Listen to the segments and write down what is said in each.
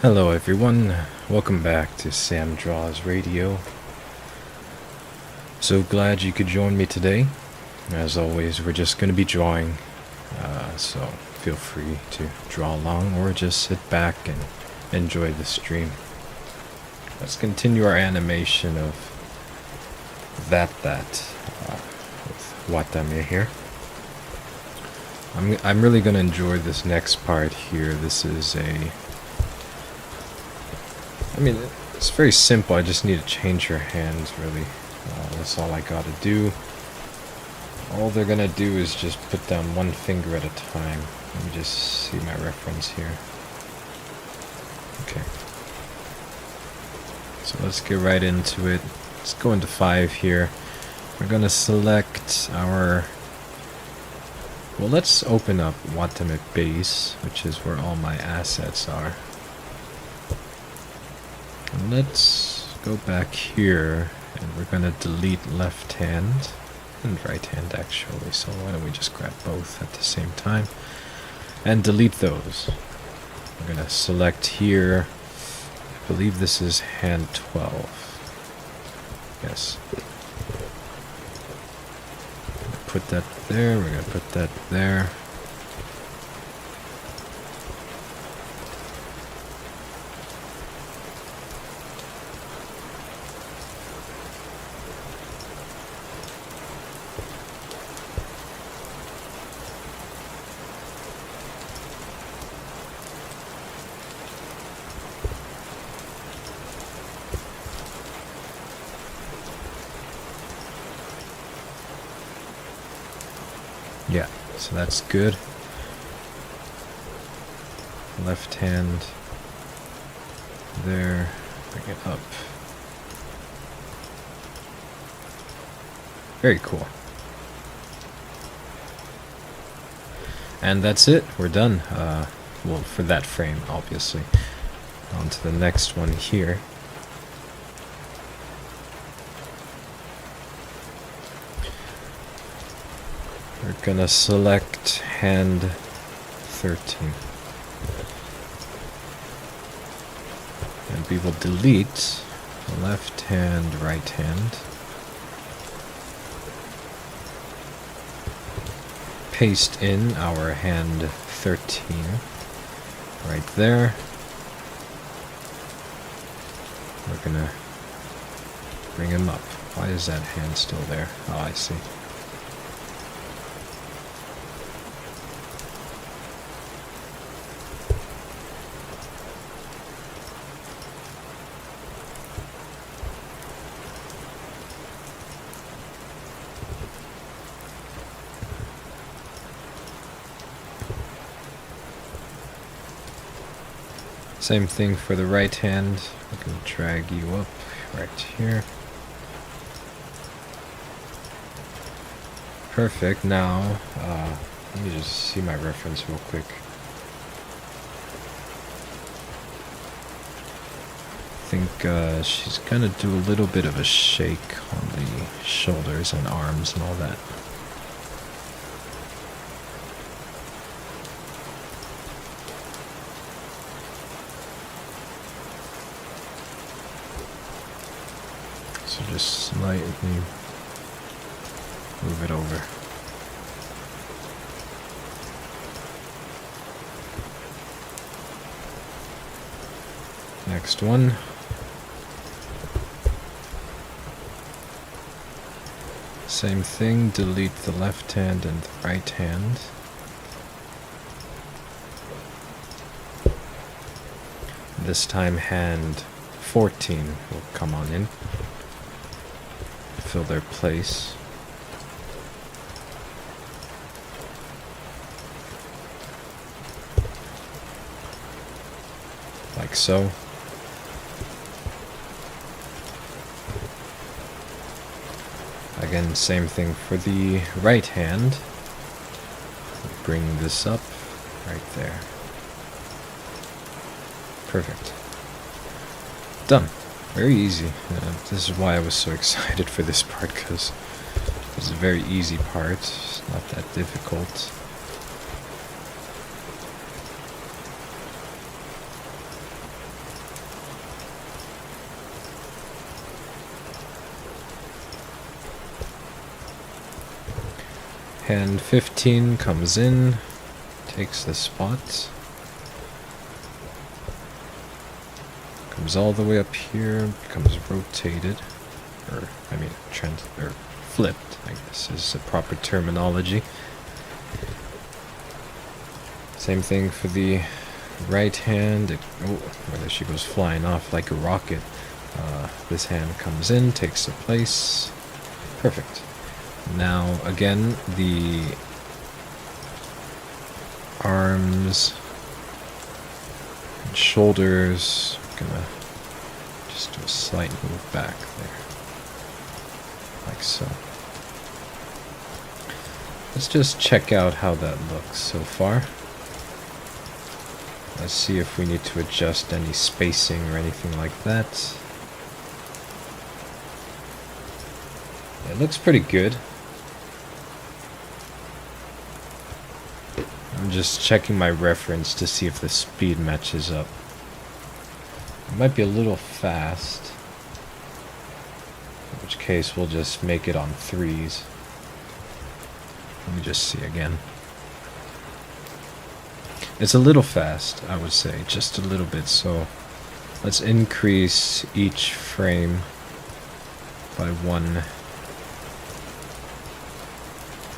Hello everyone, welcome back to SAYAM Draws Radio. So glad you could join me today. As always, we're just going to be drawing, so feel free to draw along or just sit back and enjoy the stream. Let's continue our animation of that with Watame here. I'm really going to enjoy this next part here. This is it's very simple. I just need to change your hands, really. That's all I gotta do. All they're gonna do is just put down one finger at a time. Let me just see my reference here. Okay. So let's get right into it. Let's go into 5 here. We're gonna select our... Well, let's open up Watame base, which is where all my assets are. And let's go back here, and we're gonna delete left hand and right hand actually, so why don't we just grab both at the same time and delete those. We're gonna select here, I believe this is hand 12. Yes. Put that there, we're gonna put that there. Yeah, so that's good. Left hand there, bring it up. Very cool. And that's it, we're done. Well, for that frame, obviously. On to the next one here. We're gonna select hand 13. And we will delete left hand, right hand. Paste in our hand 13 right there. We're gonna bring him up. Why is that hand still there? Oh, I see. Same thing for the right hand. I can drag you up right here. Perfect. Now, let me just see my reference real quick. I think she's gonna do a little bit of a shake on the shoulders and arms and all that. So just slightly move it over. Next one. Same thing, delete the left hand and the right hand. This time hand 14 will come on in. Fill their place. Like so. Again, same thing for the right hand. Bring this up right there. Perfect. Done. Very easy. This is why I was so excited for this part, because it's a very easy part. It's not that difficult. Hand 15 comes in, takes the spot, comes all the way up here, becomes rotated, or I mean or flipped, I guess is the proper terminology. Same thing for the right hand. Whether she goes flying off like a rocket. This hand comes in, takes the place. Perfect. Now again, the arms and shoulders, I'm gonna just do a slight move back there, like so. Let's just check out how that looks so far. Let's see if we need to adjust any spacing or anything like that. It looks pretty good. I'm just checking my reference to see if the speed matches up. It might be a little fast, in which case we'll just make it on 3s. Let me just see again. It's a little fast, I would say, just a little bit, so let's increase each frame by 1,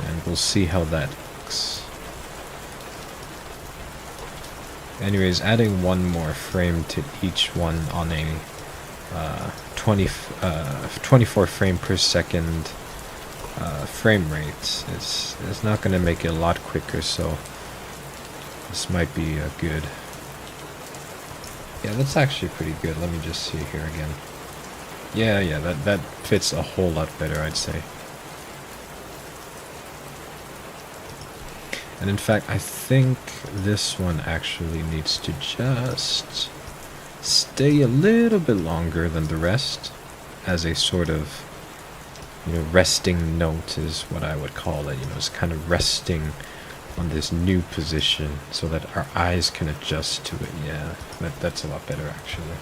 and we'll see how that looks. Anyways, adding 1 more frame to each one on a 24 frame per second frame rate is not going to make it a lot quicker, so this might be a good... Yeah, that's actually pretty good. Let me just see here again. Yeah, that fits a whole lot better, I'd say. And in fact, I think this one actually needs to just stay a little bit longer than the rest, as a sort of, resting note is what I would call it. It's kind of resting on this new position so that our eyes can adjust to it. Yeah, that's a lot better actually.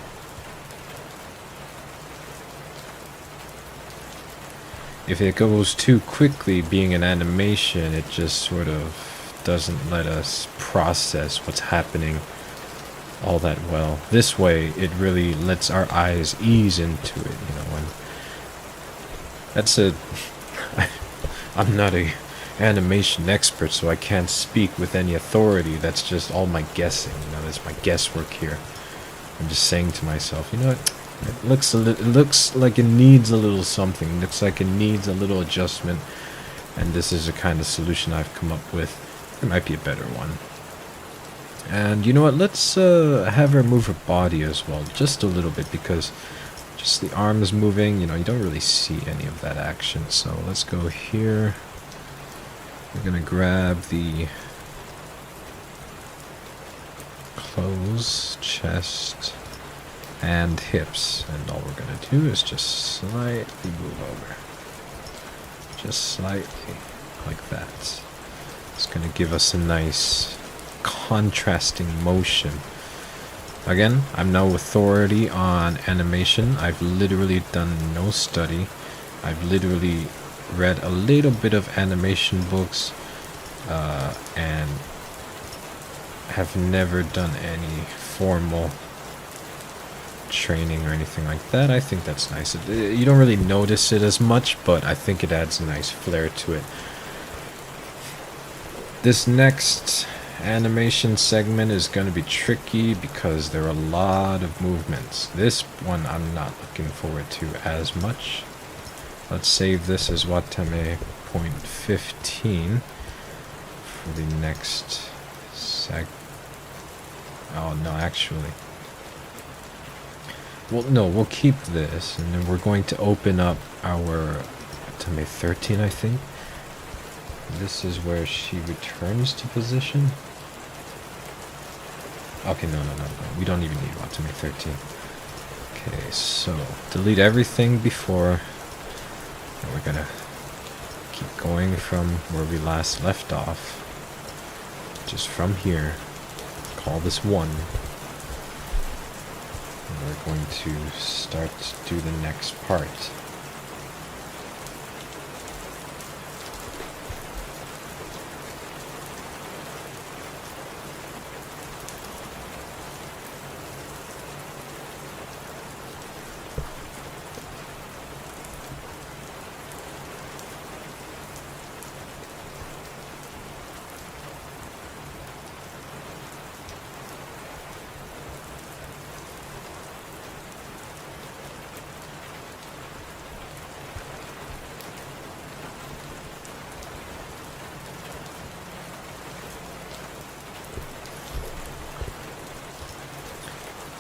If it goes too quickly, being an animation, it just sort of doesn't let us process what's happening all that well. This way, it really lets our eyes ease into it, and that's I'm not a animation expert, so I can't speak with any authority. That's just all my guessing, that's my guesswork here. I'm just saying to myself, what? It looks like it needs a little something. It looks like it needs a little adjustment, and this is the kind of solution I've come up with. It might be a better one. And you know what? Let's have her move her body as well, just a little bit, because just the arms moving, you don't really see any of that action. So let's go here. We're gonna grab the clothes, chest, and hips, and all we're gonna do is just slightly move over, just slightly, like that. It's gonna give us a nice contrasting motion. Again, I'm no authority on animation. I've literally done no study. I've literally read a little bit of animation books, and have never done any formal training or anything like that. I think that's nice. You don't really notice it as much, but I think it adds a nice flair to it. This next animation segment is going to be tricky because there are a lot of movements. This one I'm not looking forward to as much. Let's save this as Watame point 15 for the next Oh no, actually. Well, no, we'll keep this, and then we're going to open up our Watame 13, I think. This is where she returns to position. Okay, no. We don't even need Watame 13. Okay, so delete everything before. And we're gonna keep going from where we last left off. Just from here. Call this 1. And we're going to start to do the next part.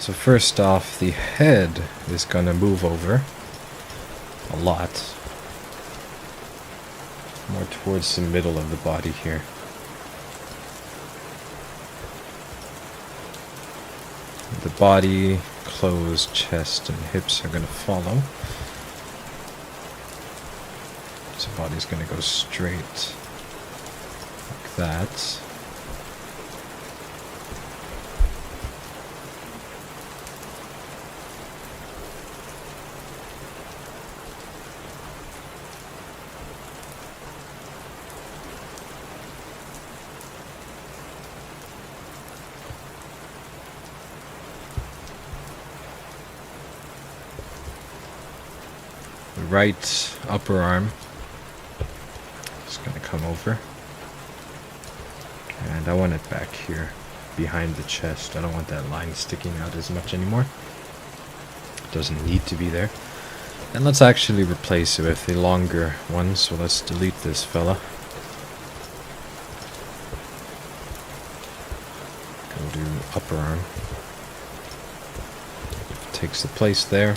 So first off, the head is gonna move over a lot. More towards the middle of the body here. The body, clothes, chest, and hips are gonna follow. So body's gonna go straight like that. The right upper arm is going to come over, and I want it back here behind the chest. I don't want that line sticking out as much anymore. It doesn't need to be there. And let's actually replace it with a longer one, so let's delete this fella. Go to upper arm. Takes the place there.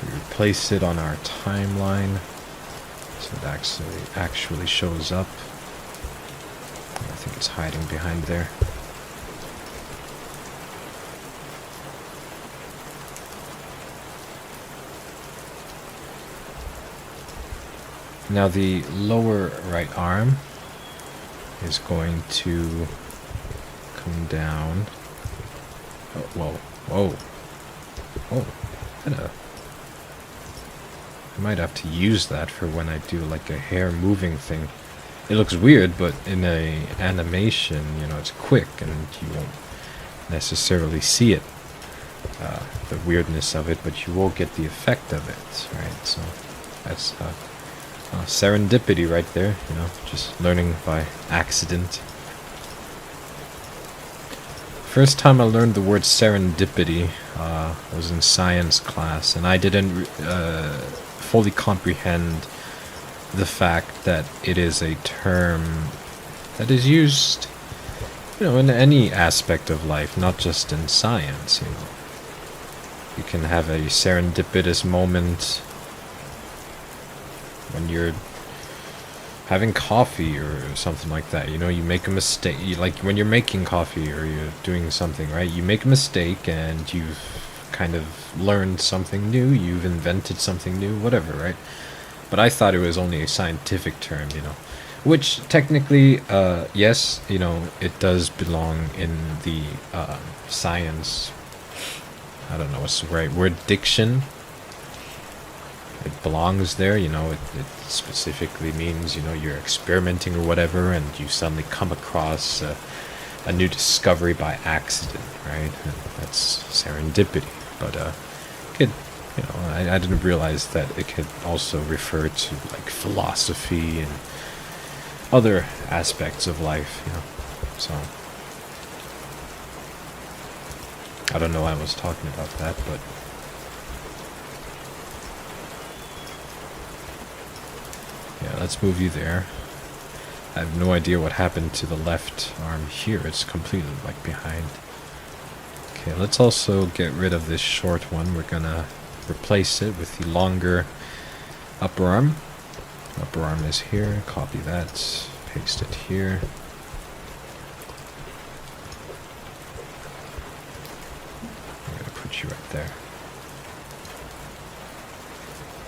We replace it on our timeline so it actually shows up. I think it's hiding behind there. Now the lower right arm is going to come down. Oh, whoa, whoa, whoa. I might have to use that for when I do like a hair moving thing. It looks weird, but in a animation, you know, it's quick and you won't necessarily see it, the weirdness of it, but you will get the effect of it, right? So that's serendipity right there, you know, just learning by accident. First time I learned the word serendipity was in science class, and I didn't fully comprehend the fact that it is a term that is used, you know, in any aspect of life, not just in science. You know, you can have a serendipitous moment when you're having coffee or something like that. You know, you make a mistake, like when you're making coffee or you're doing something, right? You make a mistake and you've kind of learned something new, you've invented something new, whatever, right? But I thought it was only a scientific term, you know, which technically, yes, you know, it does belong in the science, I don't know what's the right word, diction. It belongs there, you know, it specifically means, you know, you're experimenting or whatever, and you suddenly come across a new discovery by accident, right? And that's serendipity. But could, you know, I didn't realize that it could also refer to like philosophy and other aspects of life, you know. So I don't know why I was talking about that, but yeah, let's move you there. I have no idea what happened to the left arm here. It's completely like behind. Okay, let's also get rid of this short one. We're gonna replace it with the longer upper arm. Upper arm is here. Copy that. Paste it here. I'm gonna put you right there.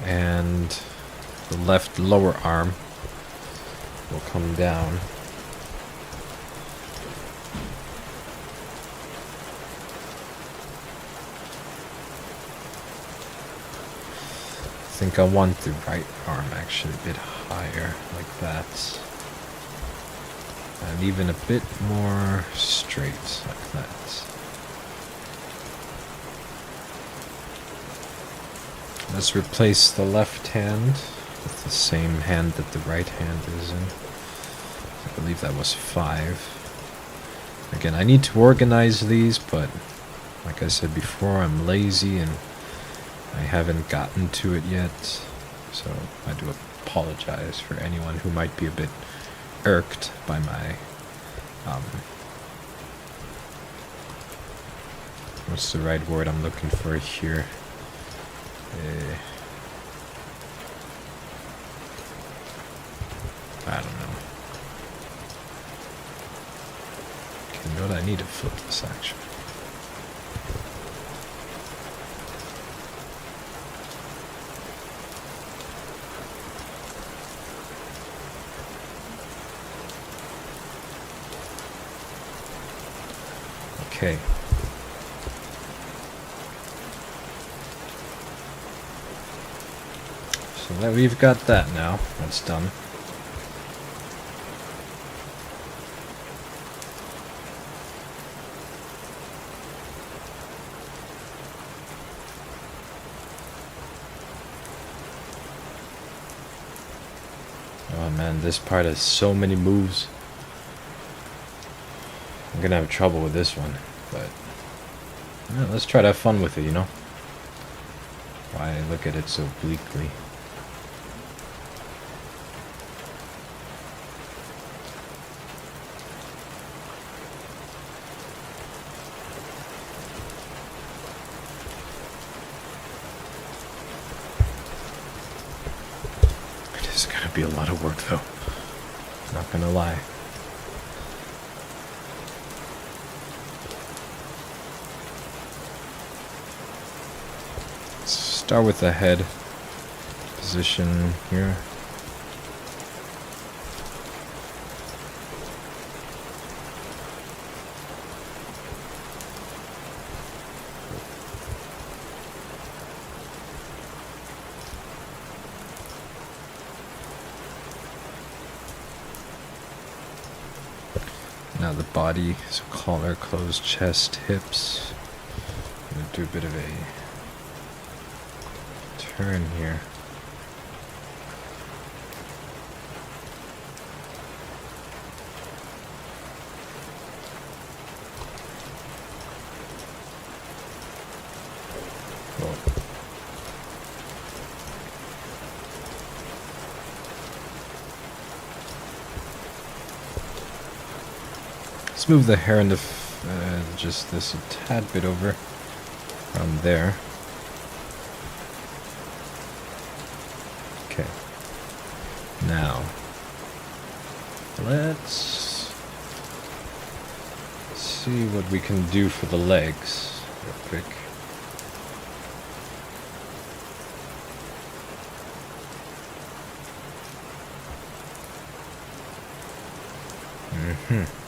And the left lower arm will come down. I think I want the right arm actually a bit higher, like that. And even a bit more straight, like that. Let's replace the left hand with the same hand that the right hand is in. I believe that was 5. Again, I need to organize these, but like I said before, I'm lazy and I haven't gotten to it yet. So I do apologize for anyone who might be a bit irked by my What's the right word I'm looking for here? I don't know. Okay, you know what? I need to flip this actually. Okay. So that we've got that now. That's done. Oh man, this part has so many moves. I'm gonna have trouble with this one, but yeah, let's try to have fun with it, you know? Why look at it so bleakly? It is gonna be a lot of work though. Not gonna lie. Start with the head position here. Now the body, so collar, closed chest, hips. I'm gonna do a bit of a turn here. Whoa. Let's move the hair and just this a tad bit over from there. Okay. Now, let's see what we can do for the legs real quick.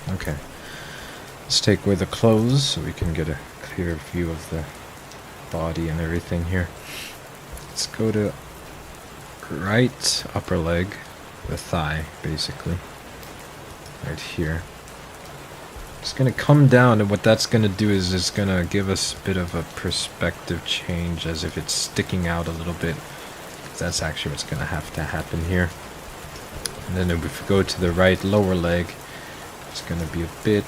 Okay. Let's take away the clothes so we can get a clear view of the body and everything here. Let's go to right upper leg, the thigh, basically. Right here. It's going to come down, and what that's going to do is it's going to give us a bit of a perspective change, as if it's sticking out a little bit. That's actually what's going to have to happen here. And then if we go to the right lower leg, it's going to be a bit,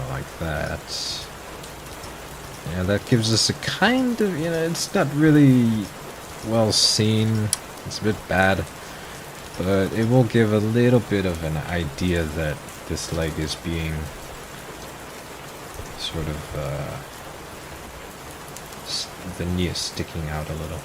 like that. Yeah, that gives us a kind of, it's not really well seen. It's a bit bad. But it will give a little bit of an idea that this leg is being sort of, the knee is sticking out a little.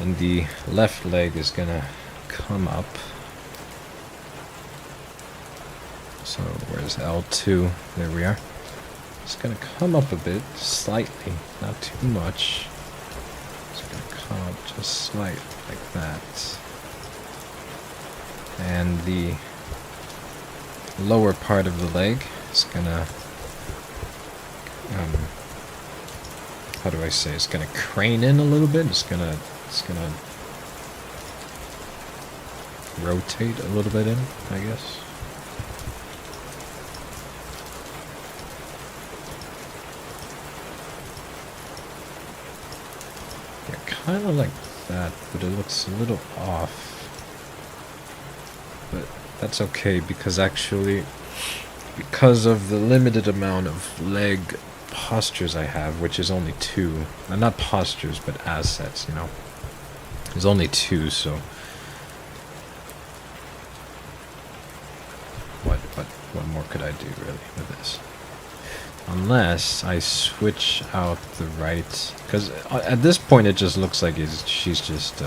And the left leg is gonna come up. So where's L2? There we are. It's gonna come up a bit, slightly, not too much. It's gonna come up just slightly like that. And the lower part of the leg is gonna, how do I say? It's gonna crane in a little bit. It's gonna rotate a little bit in, I guess. Yeah, kind of like that, but it looks a little off. But that's okay, because actually because of the limited amount of leg postures I have, which is only 2. Not postures, but assets, you know. There's only 2, so what more could I do really with this? Unless I switch out the right, because at this point it just looks like she's just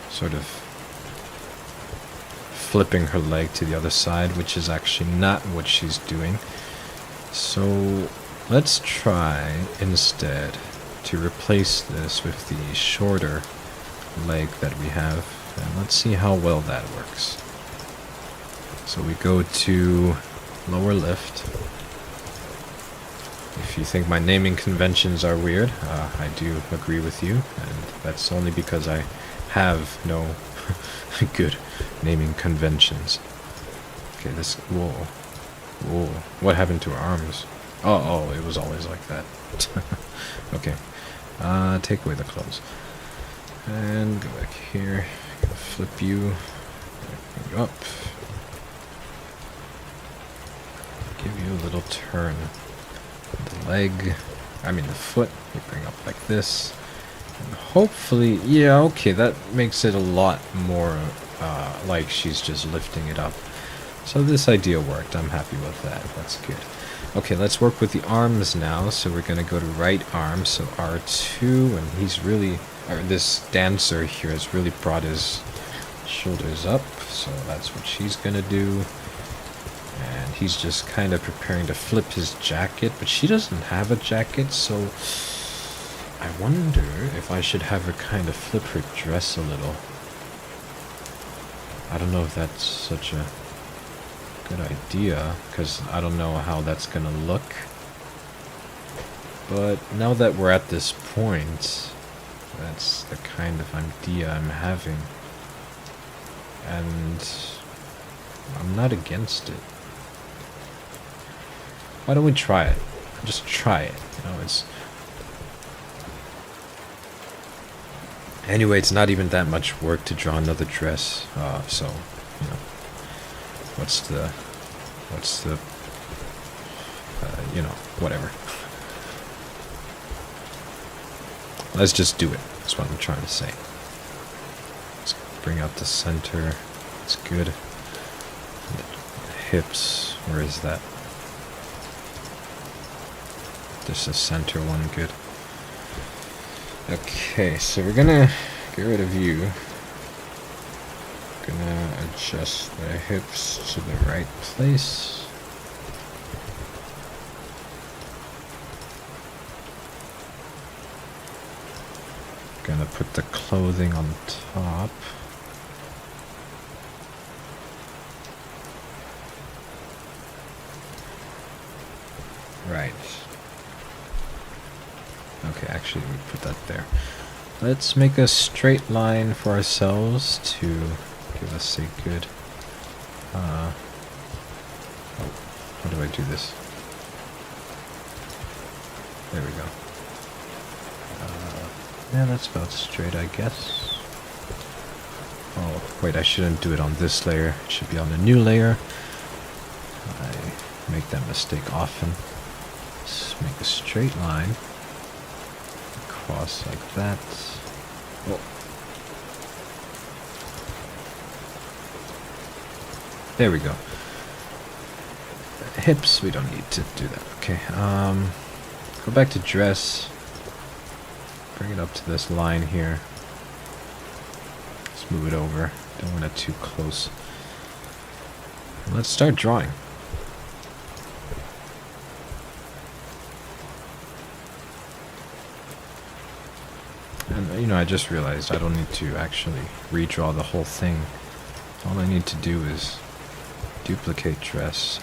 sort of flipping her leg to the other side, which is actually not what she's doing. So let's try instead to replace this with the shorter leg that we have, and let's see how well that works. So we go to lower lift. If you think my naming conventions are weird, I do agree with you, and that's only because I have no good naming conventions. Okay, this... Whoa. Whoa. What happened to her arms? Oh, it was always like that. Okay. Take away the clothes. And go back here. Flip you. Bring you up. Give you a little turn. The leg, the foot, you bring up like this. And hopefully, yeah, okay, that makes it a lot more like she's just lifting it up. So this idea worked. I'm happy with that. That's good. Okay, let's work with the arms now. So we're going to go to right arm, so R2, and he's really, or this dancer here has really brought his shoulders up, so that's what she's going to do. And he's just kind of preparing to flip his jacket, but she doesn't have a jacket, so I wonder if I should have her kind of flip her dress a little. I don't know if that's such a good idea, because I don't know how that's gonna look. But now that we're at this point, that's the kind of idea I'm having. And I'm not against it. Why don't we try it? Just try it. You know, it's... Anyway, it's not even that much work to draw another dress. So, you know, what's the, you know, whatever. Let's just do it. That's what I'm trying to say. Let's bring out the center. It's good. The hips. Where is that? There's the center one. Good. Okay, so we're gonna get rid of you. Gonna adjust the hips to the right place. Gonna put the clothing on top. Right. Okay, actually we put that there. Let's make a straight line for ourselves to give us a good... oh, how do I do this? There we go. Yeah, that's about straight, I guess. Oh, wait, I shouldn't do it on this layer. It should be on a new layer. I make that mistake often. Let's make a straight line. Across like that. Oh. There we go. Hips, we don't need to do that. Okay, go back to dress. Bring it up to this line here. Let's move it over. Don't want it too close. Let's start drawing. And, you know, I just realized I don't need to actually redraw the whole thing. All I need to do is duplicate dress.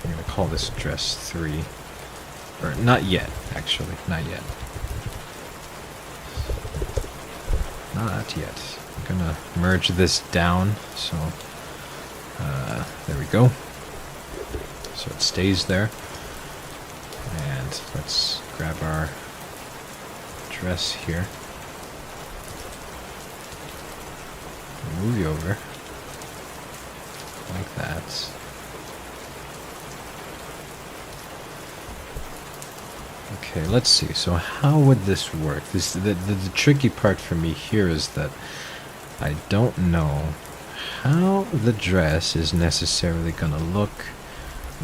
I'm going to call this dress 3. Or, not yet, actually. Not yet. Not yet. I'm going to merge this down. So, there we go. So it stays there. And let's grab our dress here. Move you over like that. Okay, let's see. So how would this work? The tricky part for me here is that I don't know how the dress is necessarily gonna look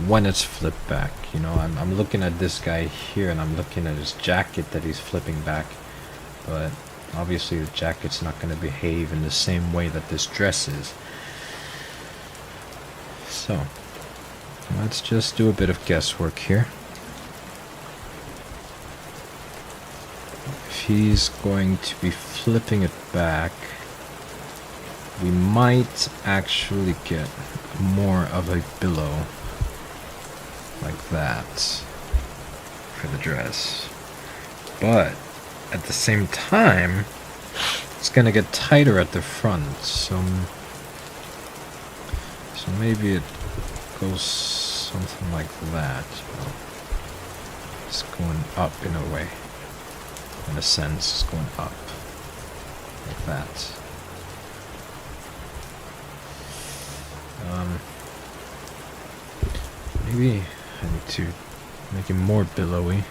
when it's flipped back. You know, I'm looking at this guy here and I'm looking at his jacket that he's flipping back, but obviously the jacket's not gonna behave in the same way that this dress is. So let's just do a bit of guesswork here. If he's going to be flipping it back, we might actually get more of a billow like that for the dress. But at the same time, it's gonna get tighter at the front, so maybe it goes something like that. Well, it's going up in a way. In a sense, it's going up like that. Maybe I need to make it more billowy.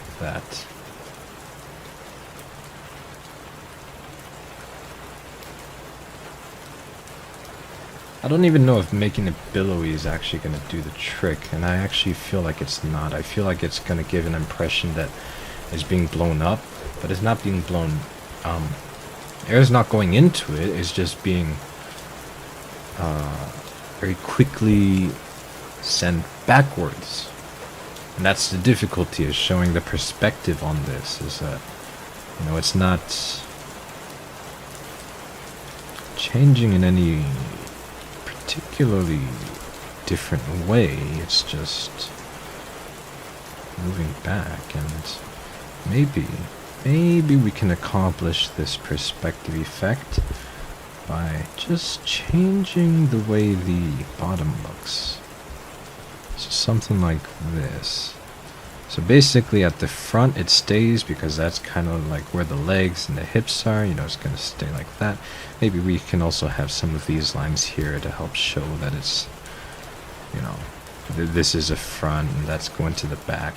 Like that. I don't even know if making it billowy is actually going to do the trick, and I actually feel like it's not. I feel like it's going to give an impression that it's being blown up, but it's not being blown. Air's not going into it, it's just being very quickly sent backwards. And that's the difficulty, is showing the perspective on this, is that, you know, it's not changing in any particularly different way, it's just moving back, and maybe we can accomplish this perspective effect by just changing the way the bottom looks. So something like this. So basically at the front it stays because that's kind of like where the legs and the hips are, you know, it's going to stay like that. Maybe we can also have some of these lines here to help show that it's, you know, this is a front and that's going to the back.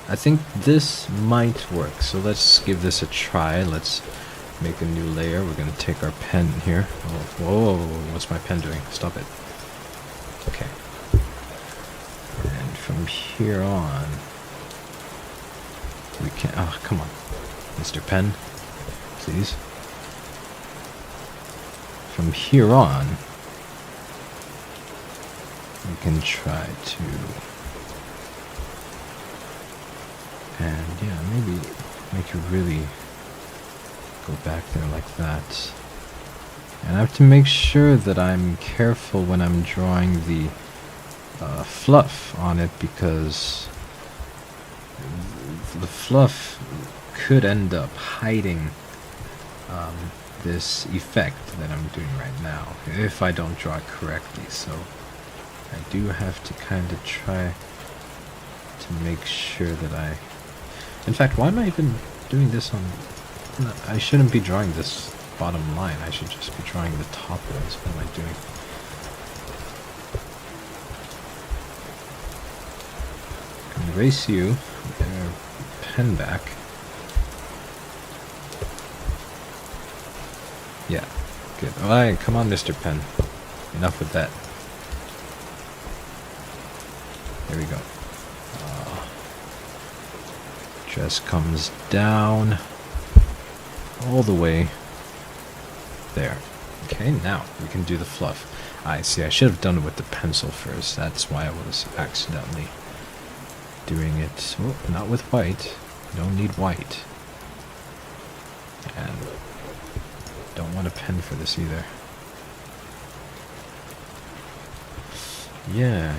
I think this might work, so let's give this a try. Let's make a new layer. We're going to take our pen here. Oh, whoa, what's my pen doing? Stop it. Okay. And from here on, we can... Oh, come on. Mr. Pen, please. From here on, we can try to... And yeah, maybe make it really go back there like that. And I have to make sure that I'm careful when I'm drawing the fluff on it, because the fluff could end up hiding this effect that I'm doing right now if I don't draw it correctly. So I do have to kind of try to make sure that I... In fact, why am I even doing this on... I shouldn't be drawing this bottom line. I should just be drawing the top ones. What am I doing? Erase you. Get our pen back. Yeah, good. Alright, come on, Mr. Pen. Enough with that. There we go. Dress comes down all the way there. Okay, now we can do the fluff. I see, I should have done it with the pencil first. That's why I was accidentally doing it. Oh, not with white. Don't need white. And don't want a pen for this either. Yeah,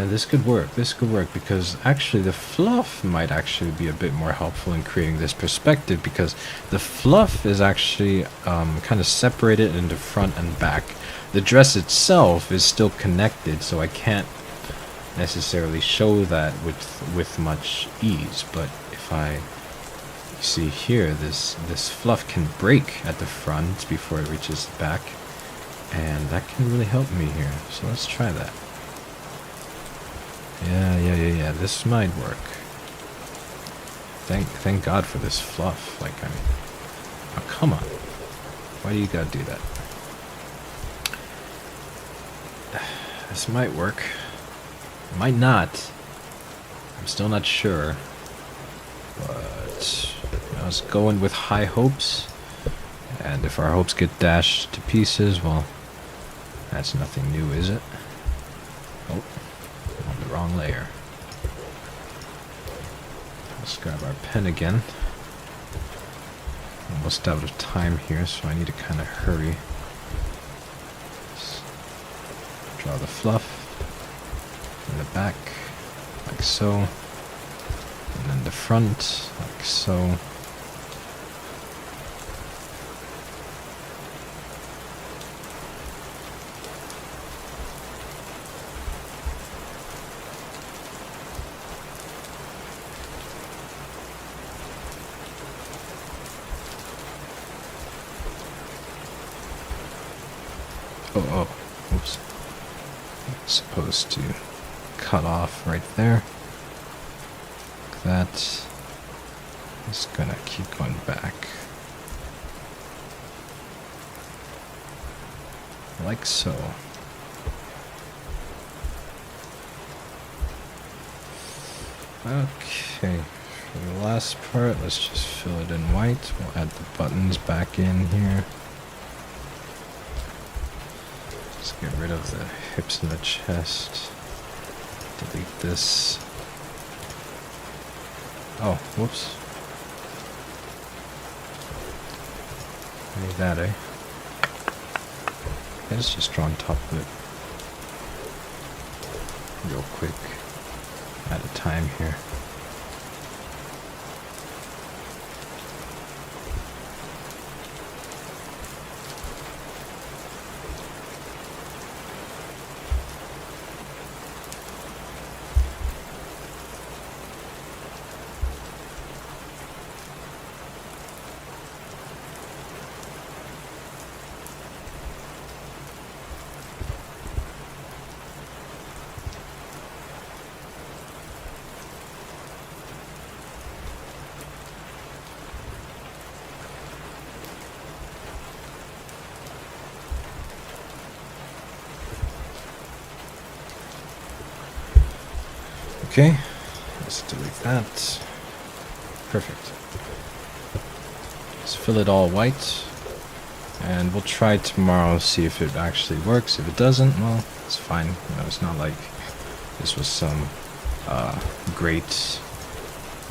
this could work. This could work, because actually the fluff might actually be a bit more helpful in creating this perspective, because the fluff is actually kind of separated into front and back. The dress itself is still connected, so I can't necessarily show that with much ease. But if I see here, this fluff can break at the front before it reaches the back, and that can really help me here. So let's try that. Yeah. This might work. Thank God for this fluff. Like, I mean, oh, come on. Why do you gotta do that? This might work. Might not. I'm still not sure. But I was going with high hopes. And if our hopes get dashed to pieces, well, that's nothing new, is it? Oh, on the wrong layer. Let's grab our pen again. Almost out of time here, so I need to kind of hurry. Let's draw the fluff in the back, like so. And then the front, like so. Oh, oops. I'm supposed to cut off right there. Like that. Just gonna keep going back. Like so. Okay, for the last part, let's just fill it in white. We'll add the buttons back in here. Let's get rid of the hips and the chest. Delete this. Oh, whoops. Need that, eh? Yeah, let's just draw on top of it. Real quick. At a time here. Okay, let's delete that. Perfect. Let's fill it all white. And we'll try tomorrow, see if it actually works. If it doesn't, well, it's fine. You know, it's not like this was some great,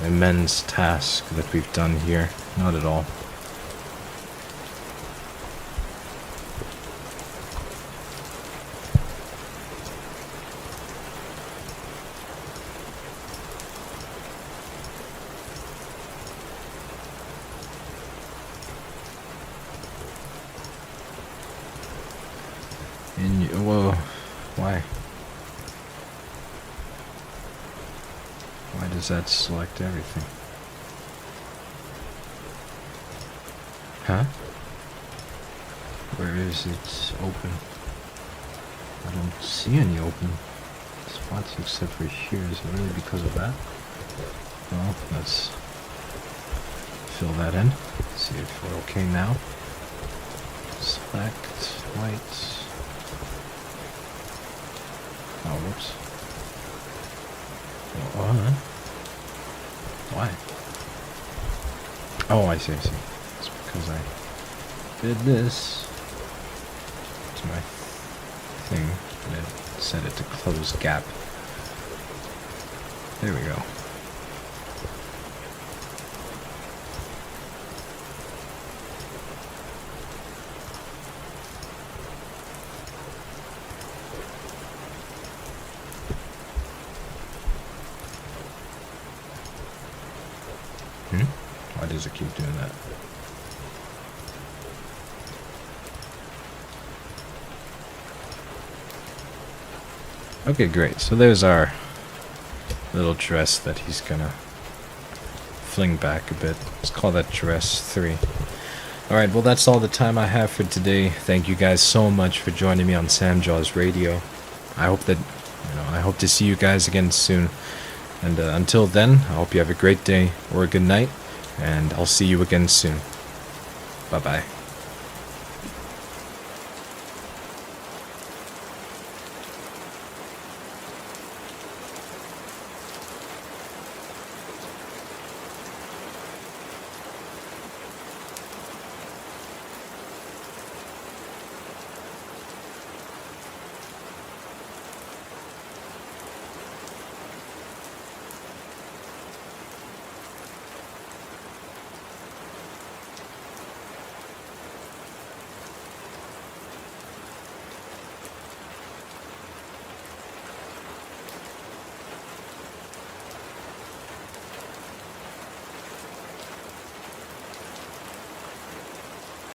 immense task that we've done here. Not at all. Whoa, why? Why does that select everything? Huh? Where is it open? I don't see any open spots except for here. Is it really because of that? Well, let's fill that in. See if we're okay now. Select white. Oh, whoops. What? Why? Oh, I see. It's because I did this to my thing and it set it to close gap. There we go. Why does it keep doing that? Okay, great. So there's our little dress that he's gonna fling back a bit. Let's call that dress 3. Alright, well that's all the time I have for today. Thank you guys so much for joining me on SAYAM Draws Radio. I hope that, I I hope to see you guys again soon. And until then, I hope you have a great day or a good night, and I'll see you again soon. Bye-bye.